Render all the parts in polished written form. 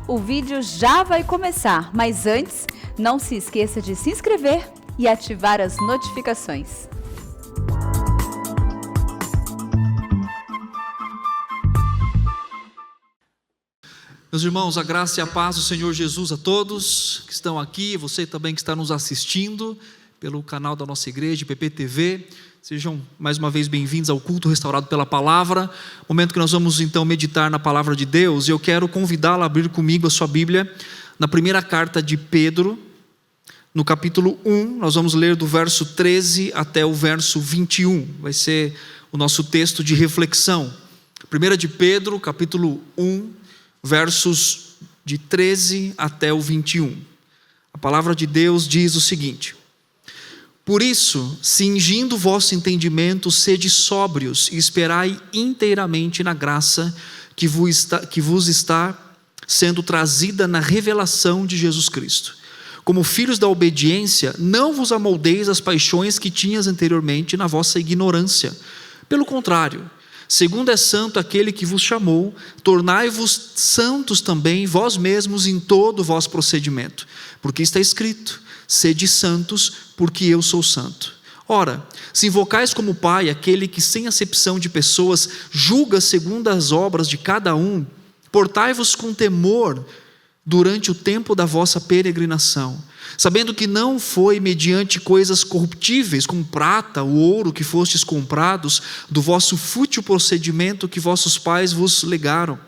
O vídeo já vai começar, mas antes, não se esqueça de se inscrever e ativar as notificações. Meus irmãos, a graça e a paz do Senhor Jesus a todos que estão aqui, você também que está nos assistindo pelo canal da nossa igreja, PPTV, sejam mais uma vez bem-vindos ao culto restaurado pela palavra, momento que nós vamos então meditar na palavra de Deus, e eu quero convidá-lo a abrir comigo a sua Bíblia, na primeira carta de Pedro, no capítulo 1, nós vamos ler do verso 13 até o verso 21, vai ser o nosso texto de reflexão. 1 de Pedro, capítulo 1, versos de 13 até o 21. A palavra de Deus diz o seguinte: por isso, cingindo o vosso entendimento, sede sóbrios e esperai inteiramente na graça que vos está sendo trazida na revelação de Jesus Cristo. Como filhos da obediência, não vos amoldeis às paixões que tinhas anteriormente na vossa ignorância. Pelo contrário, segundo é santo aquele que vos chamou, tornai-vos santos também vós mesmos em todo o vosso procedimento, porque está escrito: sede santos, porque eu sou santo. Ora, se invocais como Pai aquele que sem acepção de pessoas julga segundo as obras de cada um, portai-vos com temor durante o tempo da vossa peregrinação, sabendo que não foi mediante coisas corruptíveis, como prata ou ouro, que fostes comprados do vosso fútil procedimento que vossos pais vos legaram,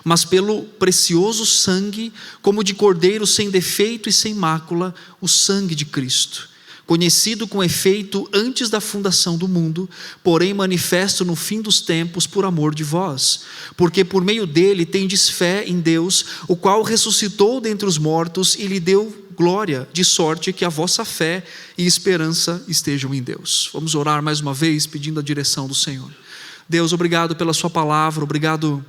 mas pelo precioso sangue, como de cordeiro sem defeito e sem mácula, o sangue de Cristo, conhecido com efeito antes da fundação do mundo, porém manifesto no fim dos tempos por amor de vós, porque por meio dele tendes fé em Deus, o qual ressuscitou dentre os mortos e lhe deu glória, de sorte que a vossa fé e esperança estejam em Deus. Vamos orar mais uma vez, pedindo a direção do Senhor. Deus, obrigado pela sua palavra, obrigado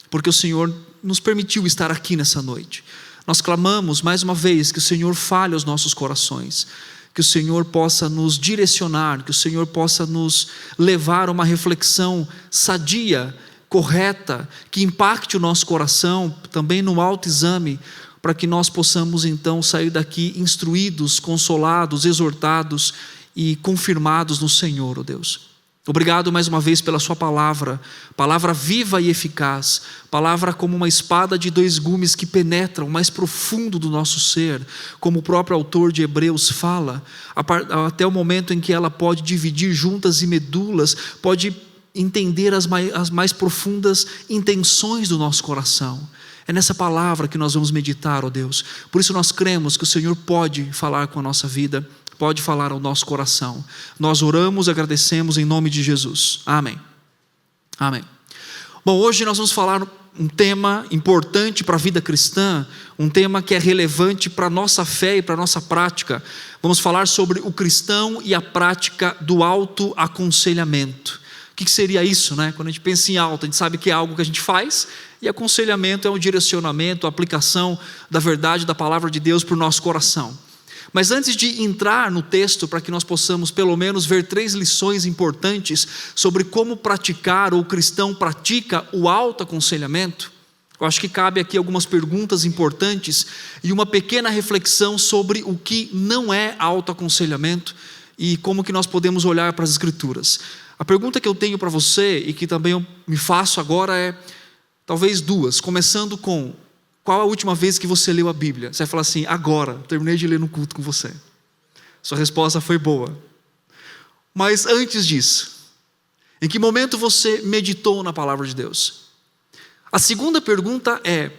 porque o Senhor nos permitiu estar aqui nessa noite. Nós clamamos mais uma vez que o Senhor fale aos nossos corações, que o Senhor possa nos direcionar, que o Senhor possa nos levar a uma reflexão sadia, correta, que impacte o nosso coração, também no autoexame, para que nós possamos então sair daqui instruídos, consolados, exortados e confirmados no Senhor, ó Deus. Obrigado mais uma vez pela sua palavra, palavra viva e eficaz, palavra como uma espada de dois gumes que penetra o mais profundo do nosso ser, como o próprio autor de Hebreus fala, até o momento em que ela pode dividir juntas e medulas, pode entender as mais profundas intenções do nosso coração. É nessa palavra que nós vamos meditar, ó Deus. Por isso nós cremos que o Senhor pode falar com a nossa vida, pode falar ao nosso coração. Nós oramos e agradecemos em nome de Jesus. Amém. Amém. Bom, hoje nós vamos falar um tema importante para a vida cristã, um tema que é relevante para a nossa fé e para a nossa prática. Vamos falar sobre o cristão e a prática do autoaconselhamento. O que seria isso, né? Quando a gente pensa em auto, a gente sabe que é algo que a gente faz, e aconselhamento é um direcionamento, a aplicação da verdade da palavra de Deus para o nosso coração. Mas antes de entrar no texto, para que nós possamos pelo menos ver 3 lições importantes sobre como praticar, ou o cristão pratica o autoaconselhamento, eu acho que cabe aqui algumas perguntas importantes e uma pequena reflexão sobre o que não é autoaconselhamento e como que nós podemos olhar para as Escrituras. A pergunta que eu tenho para você e que também eu me faço agora é, talvez 2, começando com: qual a última vez que você leu a Bíblia? Você vai falar assim: agora, terminei de ler no culto com você. Sua resposta foi boa. Mas antes disso, em que momento você meditou na palavra de Deus? A segunda pergunta é: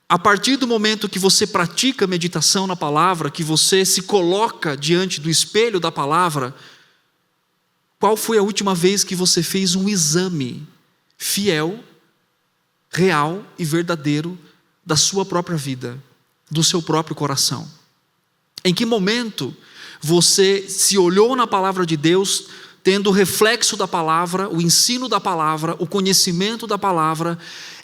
a partir do momento que você pratica meditação na palavra, que você se coloca diante do espelho da palavra, qual foi a última vez que você fez um exame fiel, real e verdadeiro da sua própria vida, do seu próprio coração? Em que momento você se olhou na palavra de Deus, tendo o reflexo da palavra, o ensino da palavra, o conhecimento da palavra,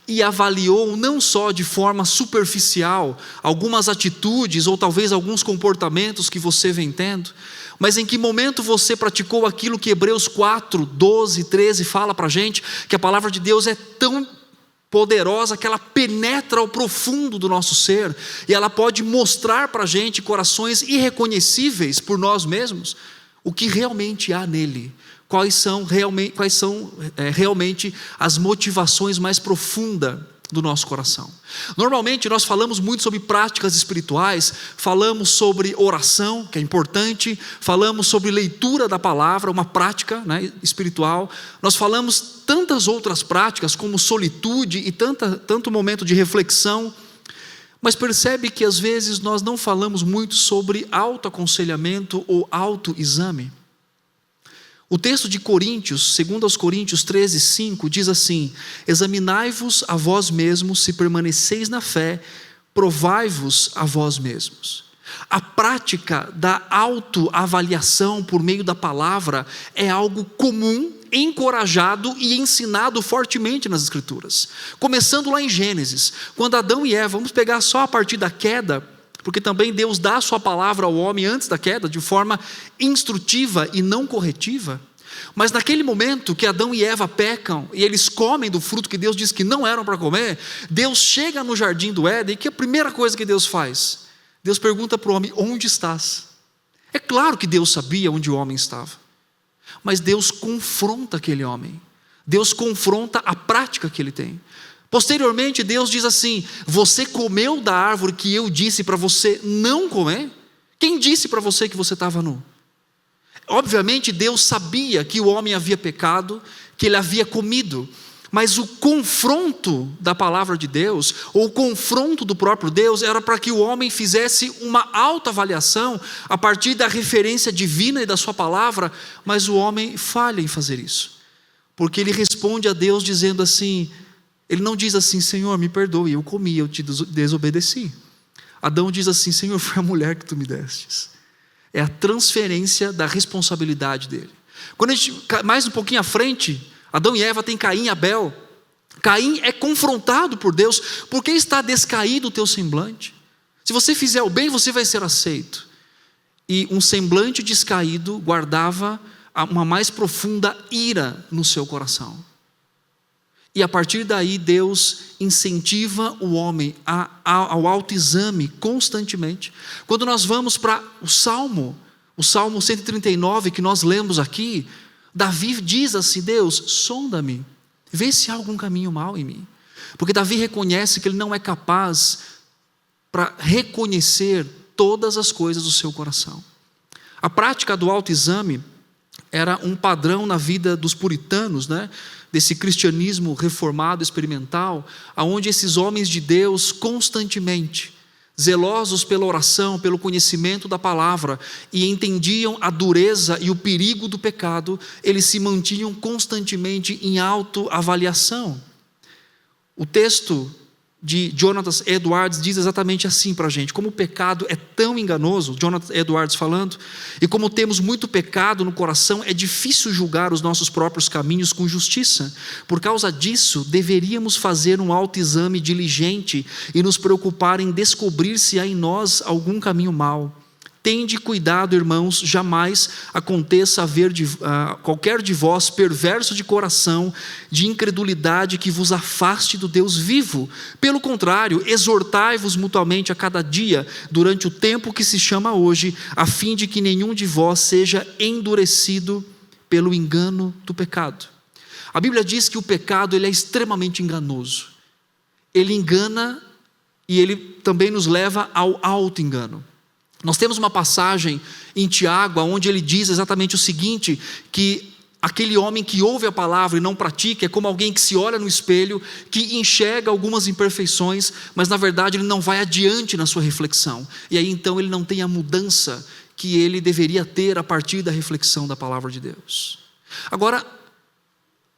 e avaliou não só de forma superficial algumas atitudes ou talvez alguns comportamentos que você vem tendo, mas em que momento você praticou aquilo que Hebreus 4, 12, 13 fala para a gente, que a palavra de Deus é tão poderosa que ela penetra ao profundo do nosso ser e ela pode mostrar para a gente corações irreconhecíveis por nós mesmos, o que realmente há nele, quais são realmente as motivações mais profundas do nosso coração. Normalmente nós falamos muito sobre práticas espirituais, falamos sobre oração, que é importante, falamos sobre leitura da palavra, uma prática, né, espiritual. Nós falamos tantas outras práticas como solitude e tanto momento de reflexão, mas percebe que às vezes nós não falamos muito sobre autoaconselhamento ou autoexame. O texto de Coríntios, 2 Coríntios 13:5, diz assim: examinai-vos a vós mesmos se permaneceis na fé, provai-vos a vós mesmos. A prática da autoavaliação por meio da palavra é algo comum, encorajado e ensinado fortemente nas Escrituras. Começando lá em Gênesis, quando Adão e Eva, vamos pegar só a partir da queda, porque também Deus dá a sua palavra ao homem antes da queda, de forma instrutiva e não corretiva. Mas naquele momento que Adão e Eva pecam, e eles comem do fruto que Deus disse que não eram para comer, Deus chega no jardim do Éden, e que é a primeira coisa que Deus faz? Deus pergunta para o homem: onde estás? É claro que Deus sabia onde o homem estava, mas Deus confronta aquele homem, Deus confronta a prática que ele tem. Posteriormente Deus diz assim: você comeu da árvore que eu disse para você não comer? Quem disse para você que você estava nu? Obviamente Deus sabia que o homem havia pecado, que ele havia comido, mas o confronto da palavra de Deus, ou o confronto do próprio Deus, era para que o homem fizesse uma autoavaliação a partir da referência divina e da sua palavra, mas o homem falha em fazer isso, porque ele responde a Deus dizendo assim, ele não diz assim: Senhor, me perdoe, eu comi, eu te desobedeci. Adão diz assim: Senhor, foi a mulher que tu me destes. É a transferência da responsabilidade dele. Quando a gente, mais um pouquinho à frente, Adão e Eva têm Caim e Abel. Caim é confrontado por Deus: por que está descaído o teu semblante? Se você fizer o bem, você vai ser aceito. E um semblante descaído guardava uma mais profunda ira no seu coração. E a partir daí Deus incentiva o homem ao autoexame constantemente. Quando nós vamos para o Salmo 139 que nós lemos aqui, Davi diz assim: Deus, sonda-me, vê se há algum caminho mau em mim. Porque Davi reconhece que ele não é capaz para reconhecer todas as coisas do seu coração. A prática do autoexame era um padrão na vida dos puritanos, né? Desse cristianismo reformado, experimental, aonde esses homens de Deus constantemente, zelosos pela oração, pelo conhecimento da palavra, e entendiam a dureza e o perigo do pecado, eles se mantinham constantemente em autoavaliação. O texto de Jonathan Edwards diz exatamente assim para a gente: como o pecado é tão enganoso, Jonathan Edwards falando, e como temos muito pecado no coração, é difícil julgar os nossos próprios caminhos com justiça. Por causa disso, deveríamos fazer um autoexame diligente e nos preocupar em descobrir se há em nós algum caminho mau. Tende cuidado, irmãos, jamais aconteça haver qualquer de vós perverso de coração, de incredulidade, que vos afaste do Deus vivo. Pelo contrário, exortai-vos mutuamente a cada dia, durante o tempo que se chama hoje, a fim de que nenhum de vós seja endurecido pelo engano do pecado. A Bíblia diz que o pecado ele é extremamente enganoso. Ele engana e ele também nos leva ao auto-engano. Nós temos uma passagem em Tiago, onde ele diz exatamente o seguinte, que aquele homem que ouve a palavra e não pratica é como alguém que se olha no espelho, que enxerga algumas imperfeições, mas na verdade ele não vai adiante na sua reflexão. E aí então ele não tem a mudança que ele deveria ter a partir da reflexão da palavra de Deus. Agora,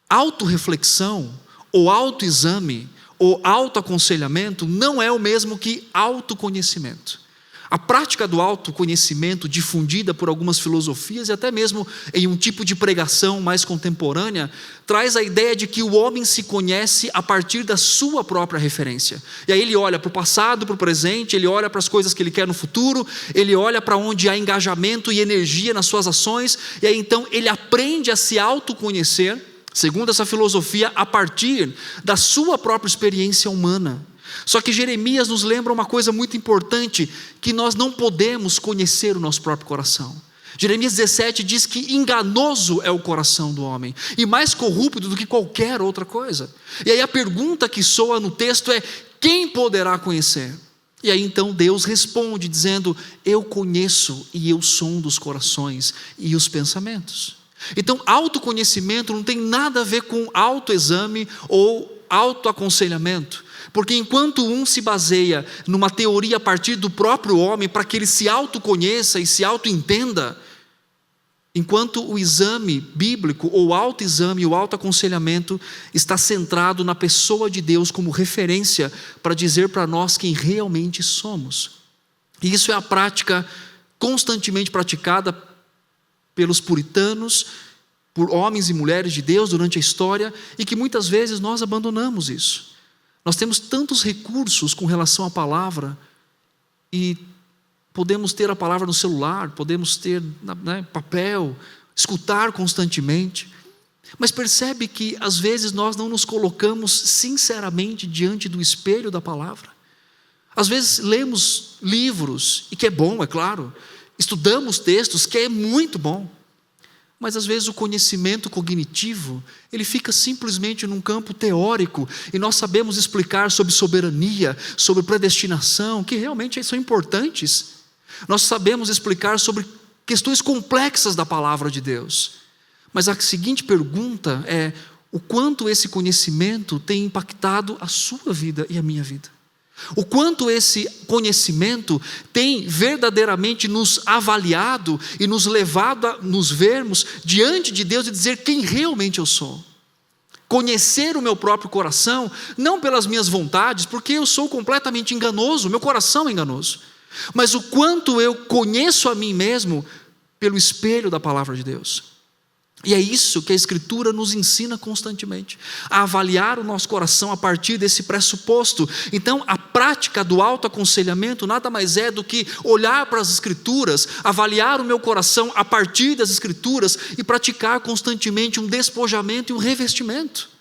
autorreflexão, ou autoexame, ou autoaconselhamento não é o mesmo que autoconhecimento. A prática do autoconhecimento, difundida por algumas filosofias e até mesmo em um tipo de pregação mais contemporânea, traz a ideia de que o homem se conhece a partir da sua própria referência. E aí ele olha para o passado, para o presente, ele olha para as coisas que ele quer no futuro, ele olha para onde há engajamento e energia nas suas ações, e aí então ele aprende a se autoconhecer, segundo essa filosofia, a partir da sua própria experiência humana. Só que Jeremias nos lembra uma coisa muito importante, que nós não podemos conhecer o nosso próprio coração. Jeremias 17 diz que enganoso é o coração do homem, e mais corrupto do que qualquer outra coisa. E aí a pergunta que soa no texto é: quem poderá conhecer? E aí então Deus responde dizendo: eu conheço e eu sondo os corações e os pensamentos. Então autoconhecimento não tem nada a ver com autoexame ou autoaconselhamento, porque enquanto um se baseia numa teoria a partir do próprio homem para que ele se autoconheça e se autoentenda, enquanto o exame bíblico, ou autoexame, o autoaconselhamento está centrado na pessoa de Deus como referência para dizer para nós quem realmente somos. E isso é a prática constantemente praticada pelos puritanos, por homens e mulheres de Deus durante a história, e que muitas vezes nós abandonamos isso. Nós temos tantos recursos com relação à palavra, e podemos ter a palavra no celular, podemos ter papel, escutar constantemente, mas percebe que às vezes nós não nos colocamos sinceramente diante do espelho da palavra. Às vezes lemos livros, e que é bom, é claro, estudamos textos, que é muito bom, mas às vezes o conhecimento cognitivo, ele fica simplesmente num campo teórico, e nós sabemos explicar sobre soberania, sobre predestinação, que realmente são importantes. Nós sabemos explicar sobre questões complexas da palavra de Deus, mas a seguinte pergunta é: o quanto esse conhecimento tem impactado a sua vida e a minha vida? O quanto esse conhecimento tem verdadeiramente nos avaliado e nos levado a nos vermos diante de Deus e dizer quem realmente eu sou? Conhecer o meu próprio coração, não pelas minhas vontades, porque eu sou completamente enganoso, meu coração é enganoso, mas o quanto eu conheço a mim mesmo pelo espelho da palavra de Deus. E é isso que a Escritura nos ensina constantemente, a avaliar o nosso coração a partir desse pressuposto. Então a prática do autoaconselhamento nada mais é do que olhar para as Escrituras, avaliar o meu coração a partir das Escrituras e praticar constantemente um despojamento e um revestimento.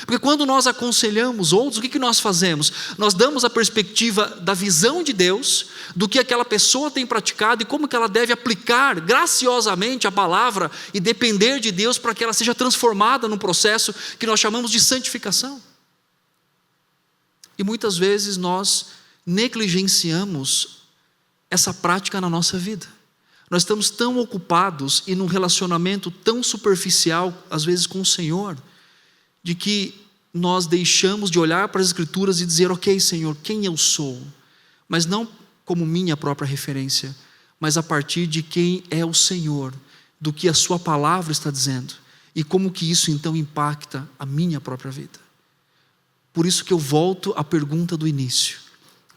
Porque quando nós aconselhamos outros, o que nós fazemos? Nós damos a perspectiva da visão de Deus, do que aquela pessoa tem praticado e como que ela deve aplicar graciosamente a palavra e depender de Deus para que ela seja transformada num processo que nós chamamos de santificação. E muitas vezes nós negligenciamos essa prática na nossa vida. Nós estamos tão ocupados e num relacionamento tão superficial, às vezes com o Senhor, de que nós deixamos de olhar para as Escrituras e dizer: ok, Senhor, quem eu sou? Mas não como minha própria referência, mas a partir de quem é o Senhor, do que a sua palavra está dizendo, e como que isso então impacta a minha própria vida. Por isso que eu volto à pergunta do início: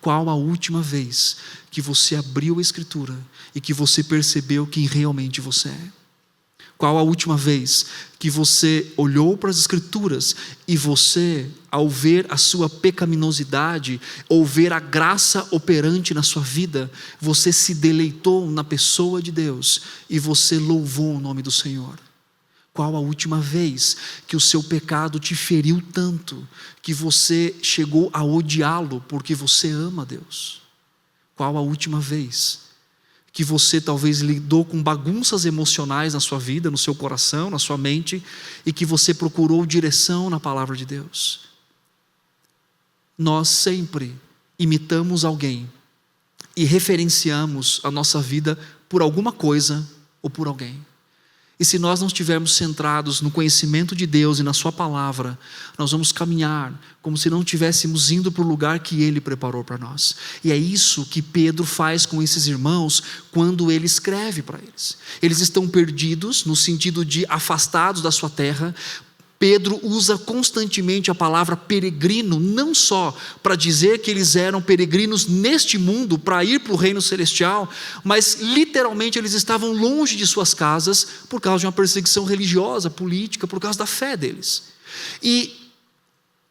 qual a última vez que você abriu a Escritura e que você percebeu quem realmente você é? Qual a última vez que você olhou para as Escrituras e você, ao ver a sua pecaminosidade, ou ver a graça operante na sua vida, você se deleitou na pessoa de Deus e você louvou o nome do Senhor? Qual a última vez que o seu pecado te feriu tanto que você chegou a odiá-lo porque você ama Deus? Qual a última vez que você talvez lidou com bagunças emocionais na sua vida, no seu coração, na sua mente, e que você procurou direção na palavra de Deus? Nós sempre imitamos alguém e referenciamos a nossa vida por alguma coisa ou por alguém. E se nós não estivermos centrados no conhecimento de Deus e na sua palavra, nós vamos caminhar como se não estivéssemos indo para o lugar que Ele preparou para nós. E é isso que Pedro faz com esses irmãos quando ele escreve para eles. Eles estão perdidos no sentido de afastados da sua terra. Pedro usa constantemente a palavra peregrino, não só para dizer que eles eram peregrinos neste mundo, para ir para o reino celestial, mas literalmente eles estavam longe de suas casas por causa de uma perseguição religiosa, política, por causa da fé deles. E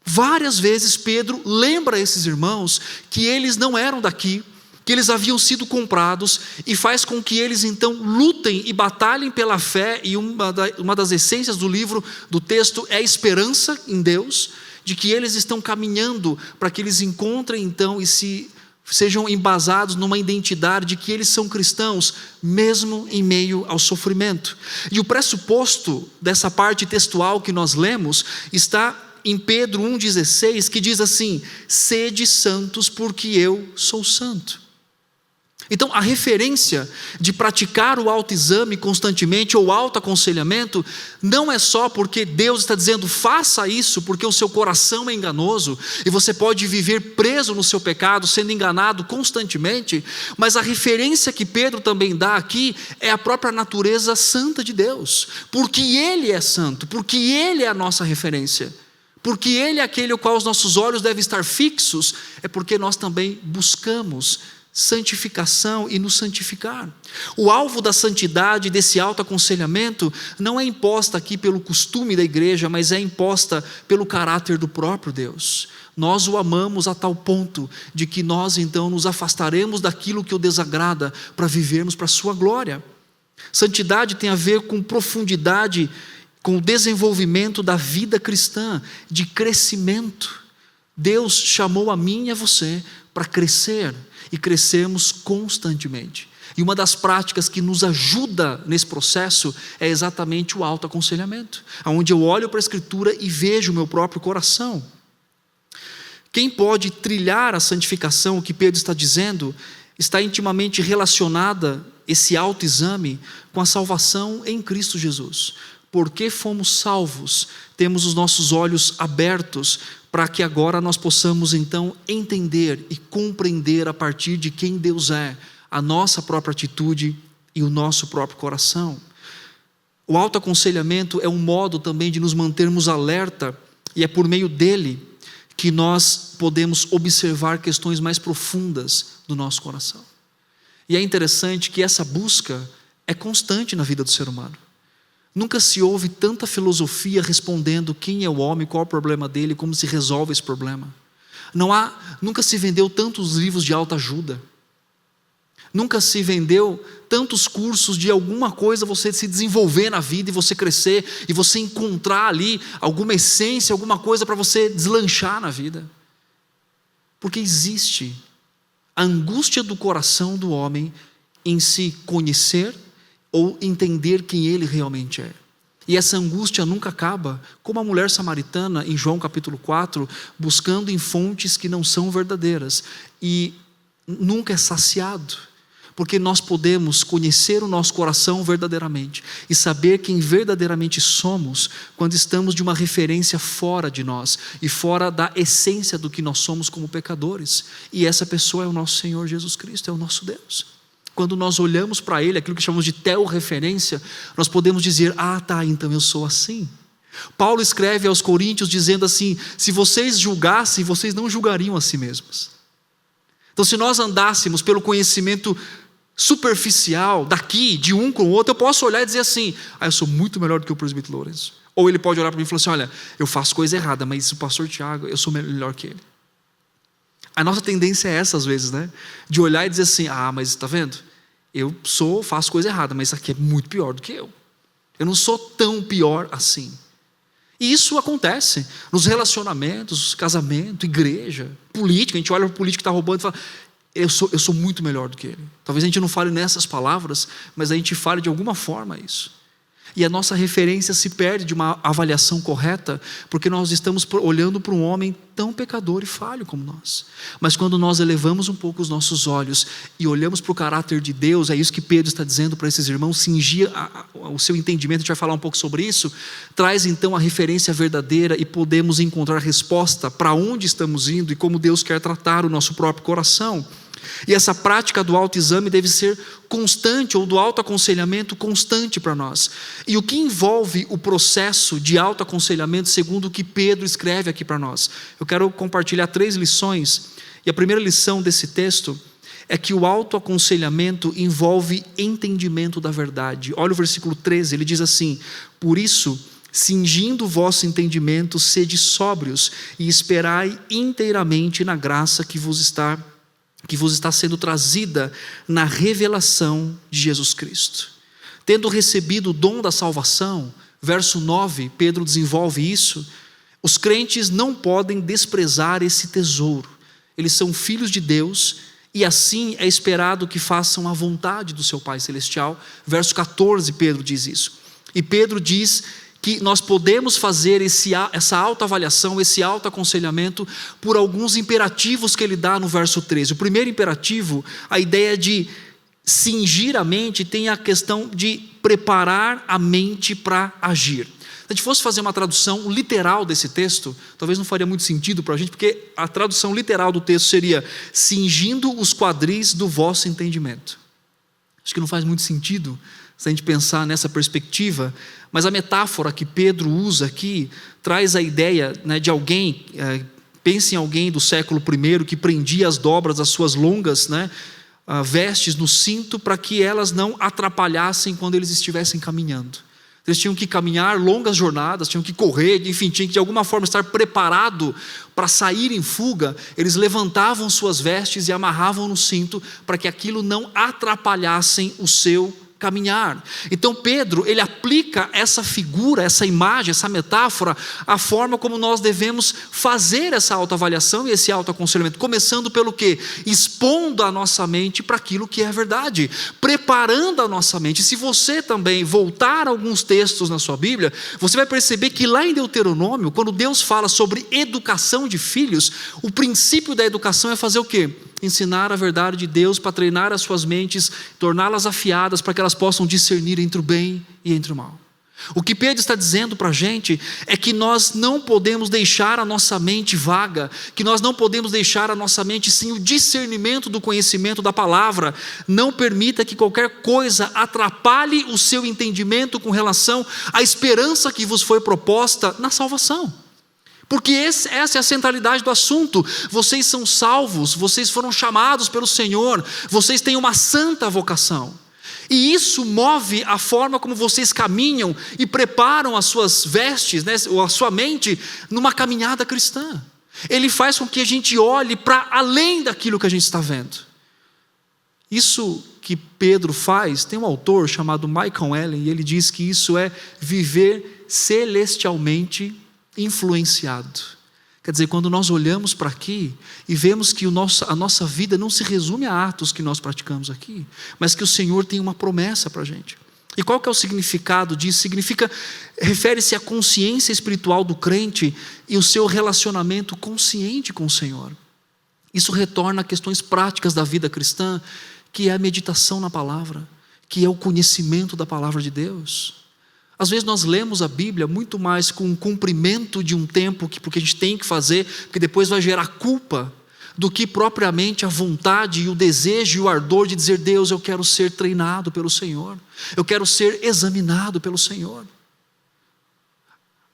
várias vezes Pedro lembra a esses irmãos que eles não eram daqui, que eles haviam sido comprados, e faz com que eles então lutem e batalhem pela fé. E uma das essências do livro, do texto, é a esperança em Deus, de que eles estão caminhando para que eles encontrem então e sejam embasados numa identidade de que eles são cristãos, mesmo em meio ao sofrimento. E o pressuposto dessa parte textual que nós lemos está em Pedro 1,16, que diz assim: sede santos porque eu sou santo. Então, a referência de praticar o autoexame constantemente ou autoaconselhamento não é só porque Deus está dizendo faça isso porque o seu coração é enganoso e você pode viver preso no seu pecado, sendo enganado constantemente, mas a referência que Pedro também dá aqui é a própria natureza santa de Deus, porque Ele é santo, porque Ele é a nossa referência, porque Ele é aquele ao qual os nossos olhos devem estar fixos, é porque nós também buscamos santificação e nos santificar. O alvo da santidade, desse autoaconselhamento, não é imposta aqui pelo costume da igreja, mas é imposta pelo caráter do próprio Deus. Nós o amamos a tal ponto de que nós então nos afastaremos daquilo que o desagrada para vivermos para a sua glória. Santidade tem a ver com profundidade, com o desenvolvimento da vida cristã, de crescimento. Deus chamou a mim e a você para crescer, e crescermos constantemente. E uma das práticas que nos ajuda nesse processo é exatamente o autoaconselhamento, onde eu olho para a Escritura e vejo o meu próprio coração. Quem pode trilhar a santificação, o que Pedro está dizendo, está intimamente relacionada, esse autoexame, com a salvação em Cristo Jesus. Porque fomos salvos, temos os nossos olhos abertos para que agora nós possamos então entender e compreender a partir de quem Deus é, a nossa própria atitude e o nosso próprio coração. O autoaconselhamento é um modo também de nos mantermos alerta, e é por meio dele que nós podemos observar questões mais profundas do nosso coração. E é interessante que essa busca é constante na vida do ser humano. Nunca se ouve tanta filosofia respondendo quem é o homem, qual é o problema dele, como se resolve esse problema. Nunca se vendeu tantos livros de autoajuda. Nunca se vendeu tantos cursos de alguma coisa você se desenvolver na vida e você crescer e você encontrar ali alguma essência, alguma coisa para você deslanchar na vida. Porque existe a angústia do coração do homem em se conhecer ou entender quem ele realmente é. E essa angústia nunca acaba, como a mulher samaritana em João capítulo 4, buscando em fontes que não são verdadeiras, e nunca é saciado, porque nós podemos conhecer o nosso coração verdadeiramente e saber quem verdadeiramente somos quando estamos de uma referência fora de nós e fora da essência do que nós somos como pecadores, e essa pessoa é o nosso Senhor Jesus Cristo, é o nosso Deus. Quando nós olhamos para Ele, aquilo que chamamos de teorreferência, nós podemos dizer, então eu sou assim. Paulo escreve aos Coríntios dizendo assim, se vocês julgassem, vocês não julgariam a si mesmos. Então se nós andássemos pelo conhecimento superficial, daqui, de um com o outro, eu posso olhar e dizer assim, eu sou muito melhor do que o presbítero Lourenço. Ou ele pode olhar para mim e falar assim, olha, eu faço coisa errada, mas o pastor Tiago, eu sou melhor que ele. A nossa tendência é essa às vezes, né? De olhar e dizer assim, mas está vendo? Eu faço coisa errada, mas isso aqui é muito pior do que eu. Eu não sou tão pior assim. E isso acontece nos relacionamentos, casamento, igreja, política. A gente olha para o político que está roubando e fala, eu sou muito melhor do que ele. Talvez a gente não fale nessas palavras, mas a gente fale de alguma forma isso. E a nossa referência se perde de uma avaliação correta, porque nós estamos olhando para um homem tão pecador e falho como nós. Mas quando nós elevamos um pouco os nossos olhos e olhamos para o caráter de Deus, é isso que Pedro está dizendo para esses irmãos, cingir o seu entendimento, a gente vai falar um pouco sobre isso, traz então a referência verdadeira e podemos encontrar resposta para onde estamos indo e como Deus quer tratar o nosso próprio coração. E essa prática do autoexame deve ser constante, ou do autoaconselhamento constante para nós. E o que envolve o processo de autoaconselhamento, segundo o que Pedro escreve aqui para nós? Eu quero compartilhar 3 lições. E a primeira lição desse texto é que o autoaconselhamento envolve entendimento da verdade. Olha o versículo 13, ele diz assim, por isso, cingindo o vosso entendimento, sede sóbrios e esperai inteiramente na graça que vos está que vos está sendo trazida na revelação de Jesus Cristo. Tendo recebido o dom da salvação, verso 9, Pedro desenvolve isso, os crentes não podem desprezar esse tesouro. Eles são filhos de Deus e assim é esperado que façam a vontade do seu Pai Celestial. Verso 14, Pedro diz isso. E Pedro diz que nós podemos fazer essa autoavaliação, esse autoaconselhamento por alguns imperativos que ele dá no verso 13. O primeiro imperativo, a ideia de cingir a mente, tem a questão de preparar a mente para agir. Se a gente fosse fazer uma tradução literal desse texto, talvez não faria muito sentido para a gente, porque a tradução literal do texto seria cingindo os quadris do vosso entendimento. Acho que não faz muito sentido se a gente pensar nessa perspectiva, mas a metáfora que Pedro usa aqui traz a ideia, né, de alguém, pense em alguém do século I que prendia as dobras das suas longas, né, vestes no cinto para que elas não atrapalhassem quando eles estivessem caminhando. Eles tinham que caminhar longas jornadas, tinham que correr, enfim, tinham que de alguma forma estar preparado para sair em fuga. Eles levantavam suas vestes e amarravam no cinto para que aquilo não atrapalhassem o seu caminhar. Então Pedro, ele aplica essa figura, essa imagem, essa metáfora, a forma como nós devemos fazer essa autoavaliação e esse autoaconselhamento, começando pelo quê? Expondo a nossa mente para aquilo que é verdade, preparando a nossa mente. Se você também voltar a alguns textos na sua Bíblia, você vai perceber que lá em Deuteronômio, quando Deus fala sobre educação de filhos, o princípio da educação é fazer o quê? Ensinar a verdade de Deus para treinar as suas mentes, torná-las afiadas para que elas possam discernir entre o bem e entre o mal. O que Pedro está dizendo para a gente é que nós não podemos deixar a nossa mente vaga, que nós não podemos deixar a nossa mente sem o discernimento do conhecimento da palavra. Não permita que qualquer coisa atrapalhe o seu entendimento com relação à esperança que vos foi proposta na salvação. Porque essa é a centralidade do assunto. Vocês são salvos, vocês foram chamados pelo Senhor, vocês têm uma santa vocação. E isso move a forma como vocês caminham e preparam as suas vestes, né, ou a sua mente, numa caminhada cristã. Ele faz com que a gente olhe para além daquilo que a gente está vendo. Isso que Pedro faz, tem um autor chamado Michael Ellen, e ele diz que isso é viver celestialmente influenciado. Quer dizer, quando nós olhamos para aqui e vemos que a nossa vida não se resume a atos que nós praticamos aqui, mas que o Senhor tem uma promessa para a gente. E qual que é o significado disso? Refere-se à consciência espiritual do crente e o seu relacionamento consciente com o Senhor. Isso retorna a questões práticas da vida cristã, que é a meditação na palavra, que é o conhecimento da palavra de Deus. Às vezes nós lemos a Bíblia muito mais com o cumprimento de um tempo, porque a gente tem que fazer, porque depois vai gerar culpa, do que propriamente a vontade e o desejo e o ardor de dizer: Deus, eu quero ser treinado pelo Senhor, eu quero ser examinado pelo Senhor.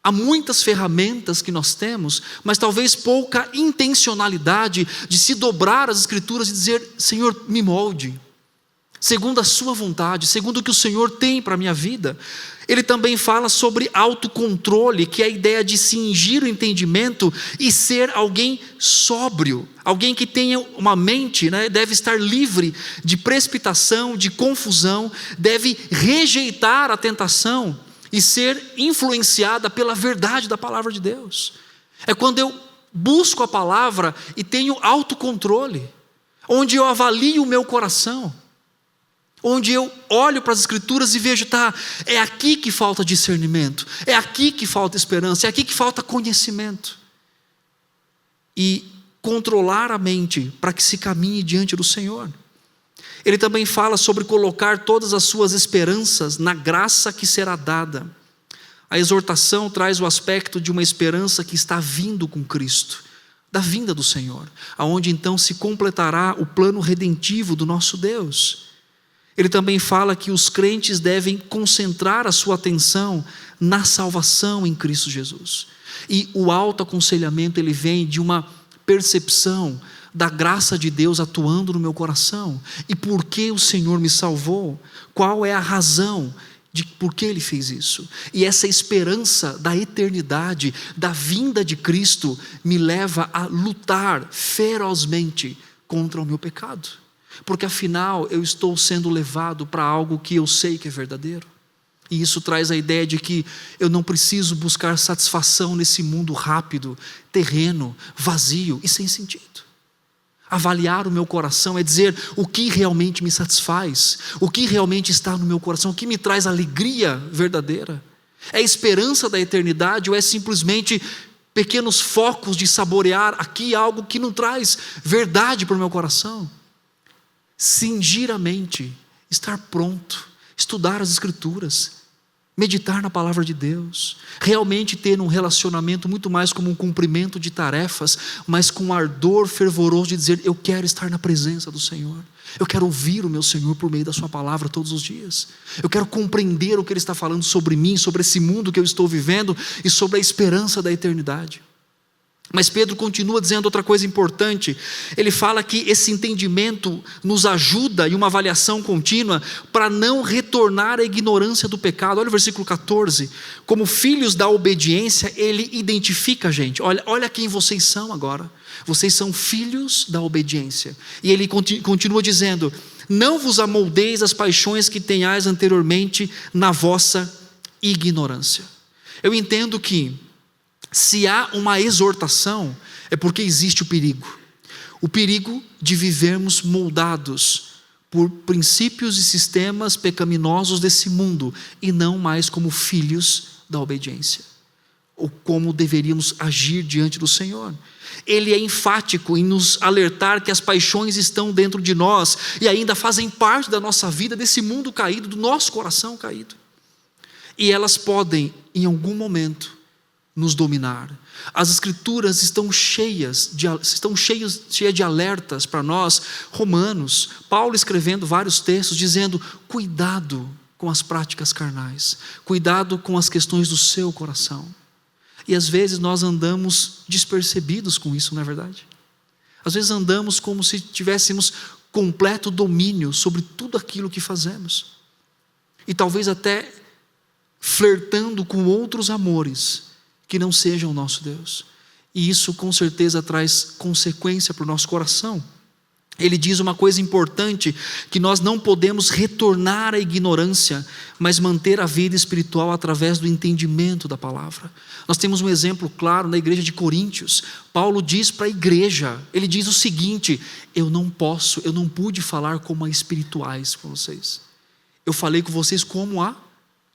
Há muitas ferramentas que nós temos, mas talvez pouca intencionalidade de se dobrar às Escrituras e dizer: Senhor, me molde, segundo a sua vontade, segundo o que o Senhor tem para a minha vida. Ele também fala sobre autocontrole, que é a ideia de cingir o entendimento e ser alguém sóbrio, alguém que tenha uma mente, né, deve estar livre de precipitação, de confusão, deve rejeitar a tentação e ser influenciada pela verdade da palavra de Deus. É quando eu busco a palavra e tenho autocontrole, onde eu avalio o meu coração, onde eu olho para as Escrituras e vejo, é aqui que falta discernimento, é aqui que falta esperança, é aqui que falta conhecimento. E controlar a mente para que se caminhe diante do Senhor. Ele também fala sobre colocar todas as suas esperanças na graça que será dada. A exortação traz o aspecto de uma esperança que está vindo com Cristo, da vinda do Senhor, aonde então se completará o plano redentivo do nosso Deus. Ele também fala que os crentes devem concentrar a sua atenção na salvação em Cristo Jesus. E o autoaconselhamento, ele vem de uma percepção da graça de Deus atuando no meu coração. E por que o Senhor me salvou? Qual é a razão de por que Ele fez isso? E essa esperança da eternidade, da vinda de Cristo, me leva a lutar ferozmente contra o meu pecado, porque afinal eu estou sendo levado para algo que eu sei que é verdadeiro. E isso traz a ideia de que eu não preciso buscar satisfação nesse mundo rápido, terreno, vazio e sem sentido. Avaliar o meu coração é dizer o que realmente me satisfaz, o que realmente está no meu coração, o que me traz alegria verdadeira. É a esperança da eternidade ou é simplesmente pequenos focos de saborear aqui algo que não traz verdade para o meu coração? Cingir a mente, estar pronto, estudar as Escrituras, meditar na palavra de Deus, realmente ter um relacionamento muito mais como um cumprimento de tarefas, mas com um ardor fervoroso de dizer: eu quero estar na presença do Senhor, eu quero ouvir o meu Senhor por meio da sua palavra todos os dias, eu quero compreender o que Ele está falando sobre mim, sobre esse mundo que eu estou vivendo e sobre a esperança da eternidade. Mas Pedro continua dizendo outra coisa importante. Ele fala que esse entendimento nos ajuda em uma avaliação contínua para não retornar à ignorância do pecado. Olha o versículo 14. Como filhos da obediência, ele identifica a gente. Olha quem vocês são agora. Vocês são filhos da obediência. E ele continua dizendo: não vos amoldeis às paixões que tenhais anteriormente na vossa ignorância. Eu entendo que se há uma exortação, é porque existe o perigo de vivermos moldados por princípios e sistemas pecaminosos desse mundo, e não mais como filhos da obediência, ou como deveríamos agir diante do Senhor. Ele é enfático em nos alertar que as paixões estão dentro de nós, e ainda fazem parte da nossa vida, desse mundo caído, do nosso coração caído, e elas podem, em algum momento, nos dominar. As Escrituras estão cheias de alertas para nós. Romanos, Paulo escrevendo vários textos dizendo: cuidado com as práticas carnais, cuidado com as questões do seu coração. E às vezes nós andamos despercebidos com isso, não é verdade? Às vezes andamos como se tivéssemos completo domínio sobre tudo aquilo que fazemos, e talvez até flertando com outros amores que não sejam o nosso Deus, e isso com certeza traz consequência para o nosso coração. Ele diz uma coisa importante, que nós não podemos retornar à ignorância, mas manter a vida espiritual através do entendimento da palavra. Nós temos um exemplo claro na igreja de Coríntios. Paulo diz para a igreja, ele diz o seguinte: eu não pude falar como a espirituais com vocês, eu falei com vocês como a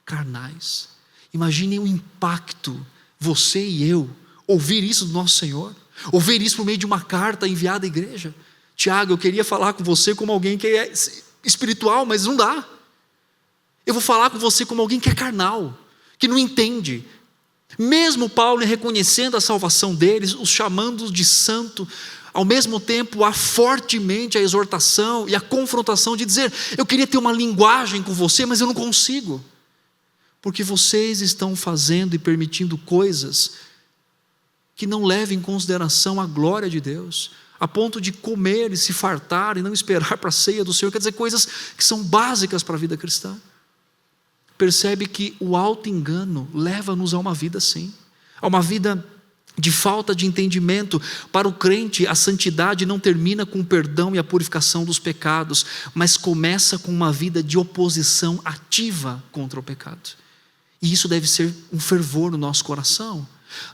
carnais. Imaginem o impacto, você e eu, ouvir isso do nosso Senhor, ouvir isso por meio de uma carta enviada à igreja. Tiago, eu queria falar com você como alguém que é espiritual, mas não dá. Eu vou falar com você como alguém que é carnal, que não entende. Mesmo Paulo reconhecendo a salvação deles, os chamando de santo, ao mesmo tempo há fortemente a exortação e a confrontação de dizer: eu queria ter uma linguagem com você, mas eu não consigo, porque vocês estão fazendo e permitindo coisas que não levam em consideração a glória de Deus, a ponto de comer e se fartar e não esperar para a ceia do Senhor. Quer dizer, coisas que são básicas para a vida cristã. Percebe que o auto-engano leva-nos a uma vida assim, a uma vida de falta de entendimento. Para o crente, a santidade não termina com o perdão e a purificação dos pecados, mas começa com uma vida de oposição ativa contra o pecado. E isso deve ser um fervor no nosso coração.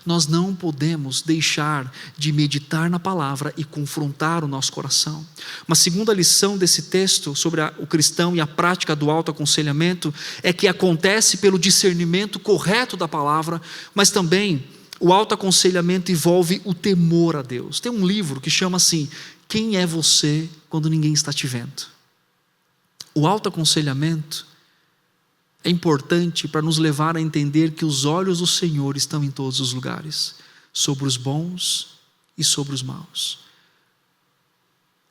Nós não podemos deixar de meditar na palavra e confrontar o nosso coração. Uma segunda lição desse texto sobre o cristão e a prática do autoaconselhamento é que acontece pelo discernimento correto da palavra, mas também o autoaconselhamento envolve o temor a Deus. Tem um livro que chama assim: Quem é você quando ninguém está te vendo? O autoaconselhamento é importante para nos levar a entender que os olhos do Senhor estão em todos os lugares, sobre os bons e sobre os maus.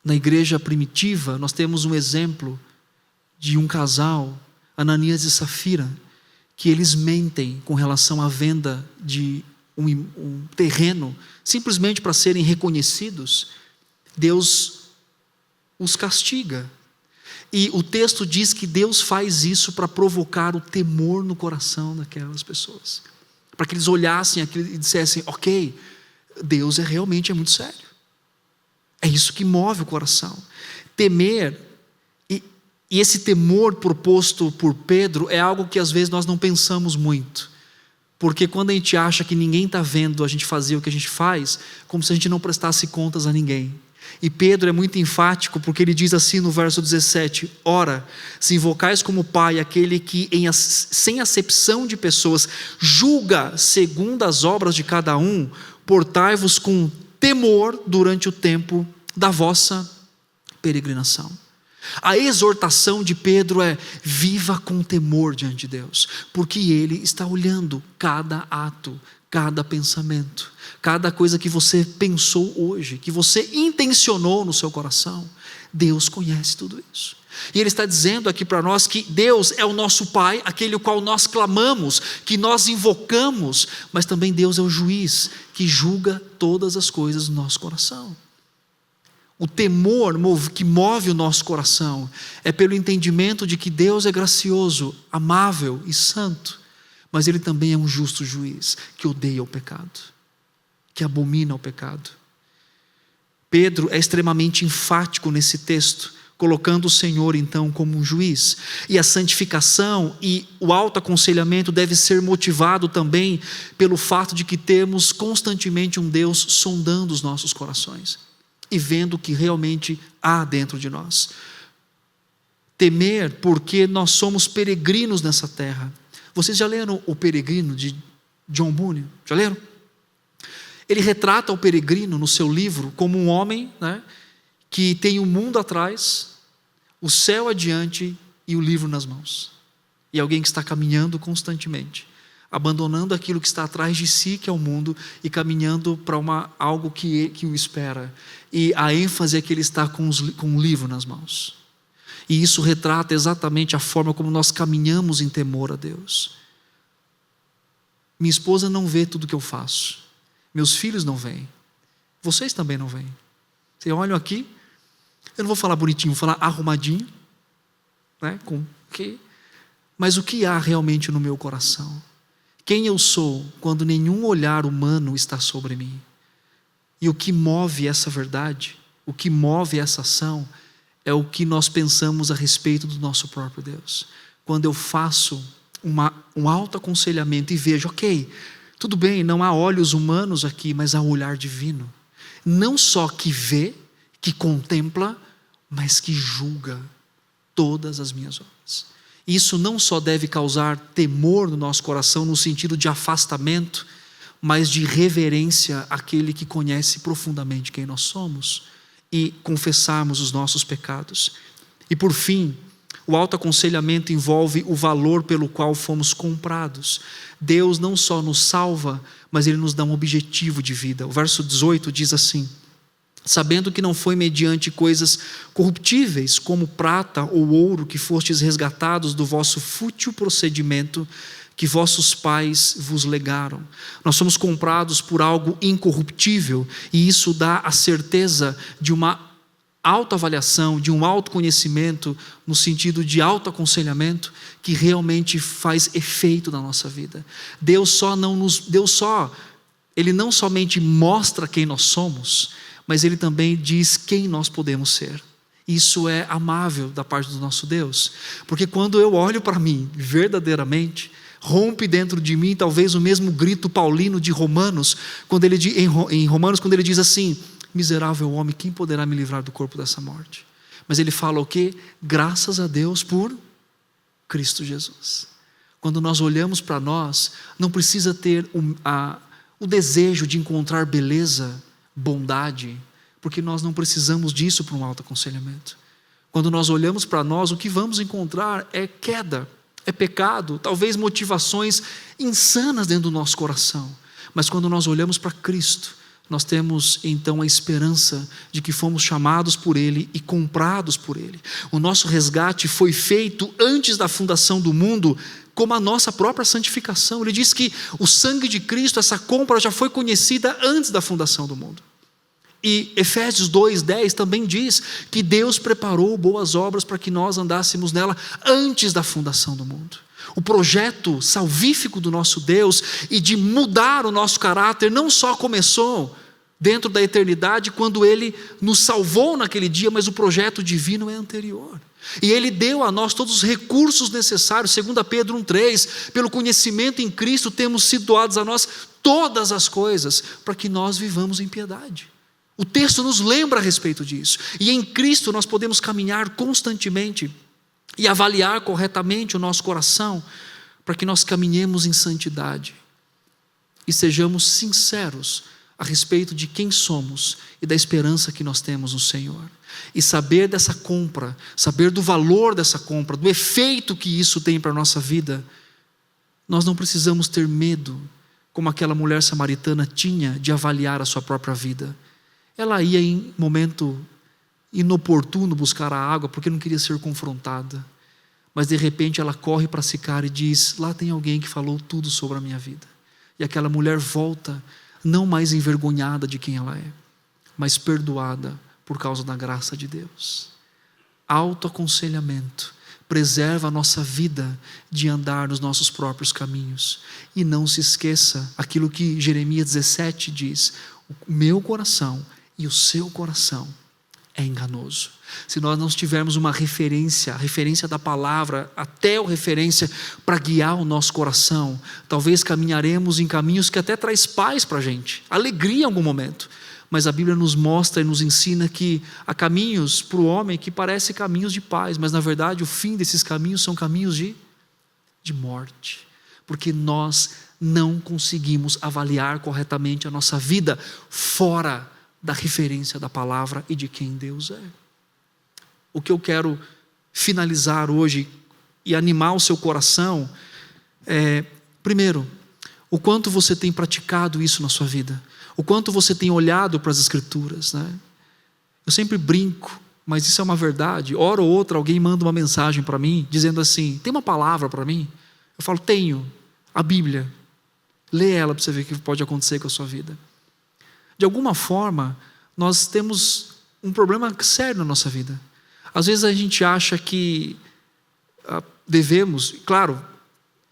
Na igreja primitiva, nós temos um exemplo de um casal, Ananias e Safira, que eles mentem com relação à venda de um terreno, simplesmente para serem reconhecidos. Deus os castiga. E o texto diz que Deus faz isso para provocar o temor no coração daquelas pessoas, para que eles olhassem aquilo e dissessem: ok, Deus realmente é muito sério. É isso que move o coração. Temer, e esse temor proposto por Pedro é algo que às vezes nós não pensamos muito. Porque quando a gente acha que ninguém está vendo a gente fazer o que a gente faz, como se a gente não prestasse contas a ninguém. E Pedro é muito enfático, porque ele diz assim no verso 17: ora, se invocais como Pai aquele que sem acepção de pessoas julga segundo as obras de cada um, portai-vos com temor durante o tempo da vossa peregrinação. A exortação de Pedro é: viva com temor diante de Deus, porque Ele está olhando cada ato, cada pensamento, cada coisa que você pensou hoje, que você intencionou no seu coração. Deus conhece tudo isso. E Ele está dizendo aqui para nós que Deus é o nosso Pai, aquele o qual nós clamamos, que nós invocamos, mas também Deus é o juiz que julga todas as coisas no nosso coração. O temor que move o nosso coração é pelo entendimento de que Deus é gracioso, amável e santo, mas Ele também é um justo juiz que odeia o pecado, que abomina o pecado. Pedro é extremamente enfático nesse texto, colocando o Senhor então como um juiz. E a santificação e o autoaconselhamento deve ser motivado também pelo fato de que temos constantemente um Deus sondando os nossos corações e vendo o que realmente há dentro de nós. Temer porque nós somos peregrinos nessa terra. Vocês já leram O Peregrino, de John Bunyan? Já leram? Ele retrata o peregrino no seu livro como um homem, né, que tem o mundo atrás, o céu adiante e o livro nas mãos. E alguém que está caminhando constantemente, abandonando aquilo que está atrás de si, que é o mundo, e caminhando para algo que o espera. E a ênfase é que ele está com um livro nas mãos. E isso retrata exatamente a forma como nós caminhamos em temor a Deus. Minha esposa não vê tudo que eu faço. Meus filhos não veem. Vocês também não veem. Vocês olham aqui, eu não vou falar bonitinho, vou falar arrumadinho, né? Mas o que há realmente no meu coração? Quem eu sou quando nenhum olhar humano está sobre mim? E o que move essa verdade, o que move essa ação, é o que nós pensamos a respeito do nosso próprio Deus. Quando eu faço um autoaconselhamento e vejo, ok, tudo bem, não há olhos humanos aqui, mas há um olhar divino. Não só que vê, que contempla, mas que julga todas as minhas obras. Isso não só deve causar temor no nosso coração, no sentido de afastamento, mas de reverência àquele que conhece profundamente quem nós somos, e confessarmos os nossos pecados. E por fim, o autoaconselhamento envolve o valor pelo qual fomos comprados. Deus não só nos salva, mas Ele nos dá um objetivo de vida. O verso 18 diz assim: sabendo que não foi mediante coisas corruptíveis, como prata ou ouro, que fostes resgatados do vosso fútil procedimento que vossos pais vos legaram. Nós somos comprados por algo incorruptível, e isso dá a certeza de uma autoavaliação, de um autoconhecimento, no sentido de autoaconselhamento, que realmente faz efeito na nossa vida. Ele não somente mostra quem nós somos, mas Ele também diz quem nós podemos ser. Isso é amável da parte do nosso Deus, porque quando eu olho para mim, verdadeiramente, rompe dentro de mim talvez o mesmo grito paulino de Romanos, em Romanos, quando ele diz assim: miserável homem, quem poderá me livrar do corpo dessa morte? Mas ele fala o quê? Graças a Deus por Cristo Jesus. Quando nós olhamos para nós, não precisa ter o desejo de encontrar beleza, bondade, porque nós não precisamos disso para um autoaconselhamento. Quando nós olhamos para nós, o que vamos encontrar é queda, é pecado, talvez motivações insanas dentro do nosso coração. Mas quando nós olhamos para Cristo, nós temos então a esperança de que fomos chamados por Ele e comprados por Ele. O nosso resgate foi feito antes da fundação do mundo, como a nossa própria santificação. Ele diz que o sangue de Cristo, essa compra já foi conhecida antes da fundação do mundo. E Efésios 2:10 também diz que Deus preparou boas obras para que nós andássemos nela antes da fundação do mundo. O projeto salvífico do nosso Deus e de mudar o nosso caráter não só começou dentro da eternidade, quando Ele nos salvou naquele dia, mas o projeto divino é anterior. E Ele deu a nós todos os recursos necessários, 2 Pedro 1,3, pelo conhecimento em Cristo temos sido doados a nós todas as coisas, para que nós vivamos em piedade. O texto nos lembra a respeito disso. E em Cristo nós podemos caminhar constantemente e avaliar corretamente o nosso coração, para que nós caminhemos em santidade e sejamos sinceros a respeito de quem somos e da esperança que nós temos no Senhor. E saber dessa compra, saber do valor dessa compra, do efeito que isso tem para a nossa vida. Nós não precisamos ter medo, como aquela mulher samaritana tinha, de avaliar a sua própria vida. Ela ia em momento inoportuno buscar a água, porque não queria ser confrontada. Mas de repente ela corre para Sicar e diz: lá tem alguém que falou tudo sobre a minha vida. E aquela mulher volta, não mais envergonhada de quem ela é, mas perdoada por causa da graça de Deus. Autoaconselhamento preserva a nossa vida de andar nos nossos próprios caminhos. E não se esqueça aquilo que Jeremias 17 diz: o meu coração e o seu coração é enganoso. Se nós não tivermos uma referência, a referência da palavra, até a referência para guiar o nosso coração, talvez caminharemos em caminhos que até traz paz para a gente, alegria em algum momento. Mas a Bíblia nos mostra e nos ensina que há caminhos para o homem que parecem caminhos de paz, mas na verdade o fim desses caminhos são caminhos de morte, porque nós não conseguimos avaliar corretamente a nossa vida fora da referência da palavra e de quem Deus é. O que eu quero finalizar hoje e animar o seu coração é, primeiro, o quanto você tem praticado isso na sua vida, o quanto você tem olhado para as Escrituras, né? Eu sempre brinco, mas isso é uma verdade. Hora ou outra alguém manda uma mensagem para mim, dizendo assim: tem uma palavra para mim? Eu falo: tenho, a Bíblia. Lê ela para você ver o que pode acontecer com a sua vida. De alguma forma, nós temos um problema sério na nossa vida. Às vezes a gente acha que devemos, claro,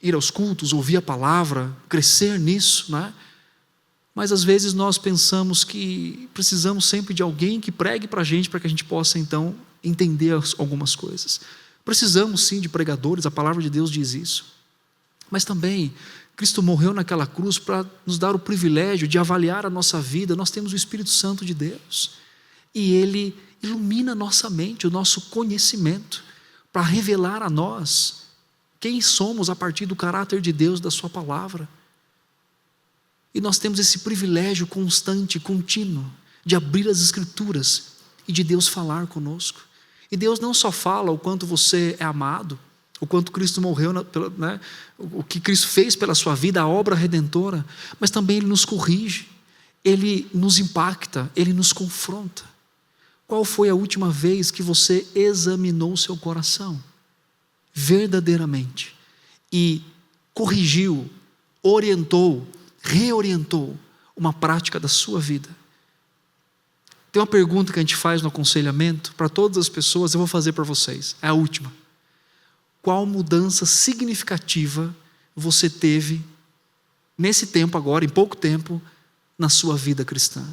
ir aos cultos, ouvir a palavra, crescer nisso, né? Mas às vezes nós pensamos que precisamos sempre de alguém que pregue para a gente, para que a gente possa então entender algumas coisas. Precisamos sim de pregadores, a palavra de Deus diz isso. Mas também Cristo morreu naquela cruz para nos dar o privilégio de avaliar a nossa vida. Nós temos o Espírito Santo de Deus e Ele ilumina a nossa mente, o nosso conhecimento, para revelar a nós quem somos a partir do caráter de Deus, da sua palavra. E nós temos esse privilégio constante, contínuo, de abrir as Escrituras e de Deus falar conosco. E Deus não só fala o quanto você é amado, o quanto Cristo morreu, né? O que Cristo fez pela sua vida, a obra redentora, mas também Ele nos corrige, Ele nos impacta, Ele nos confronta. Qual foi a última vez que você examinou o seu coração verdadeiramente e corrigiu, orientou, reorientou uma prática da sua vida? Tem uma pergunta que a gente faz no aconselhamento para todas as pessoas, eu vou fazer para vocês, é a última. Qual mudança significativa você teve nesse tempo agora, em pouco tempo, na sua vida cristã?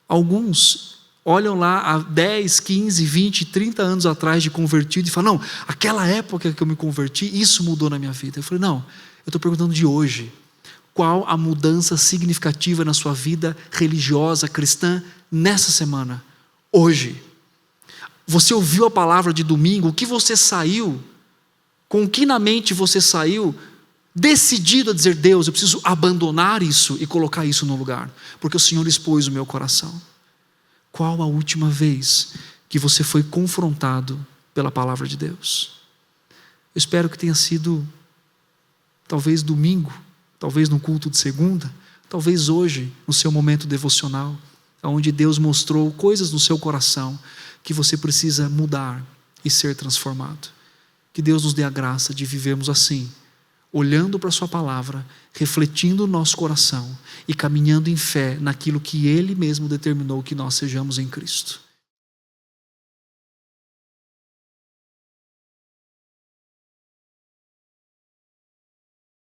Alguns olham lá há 10, 15, 20, 30 anos atrás de convertido e falam: não, aquela época que eu me converti, isso mudou na minha vida. Eu falei: não, eu estou perguntando de hoje. Qual a mudança significativa na sua vida religiosa, cristã, nessa semana? Hoje. Você ouviu a palavra de domingo, o que você saiu, com o que na mente você saiu, decidido a dizer: Deus, eu preciso abandonar isso e colocar isso no lugar, porque o Senhor expôs o meu coração. Qual a última vez que você foi confrontado pela palavra de Deus? Eu espero que tenha sido, talvez domingo, talvez no culto de segunda, talvez hoje, no seu momento devocional, onde Deus mostrou coisas no seu coração que você precisa mudar e ser transformado. Que Deus nos dê a graça de vivermos assim, olhando para a sua palavra, refletindo o nosso coração e caminhando em fé naquilo que Ele mesmo determinou que nós sejamos em Cristo.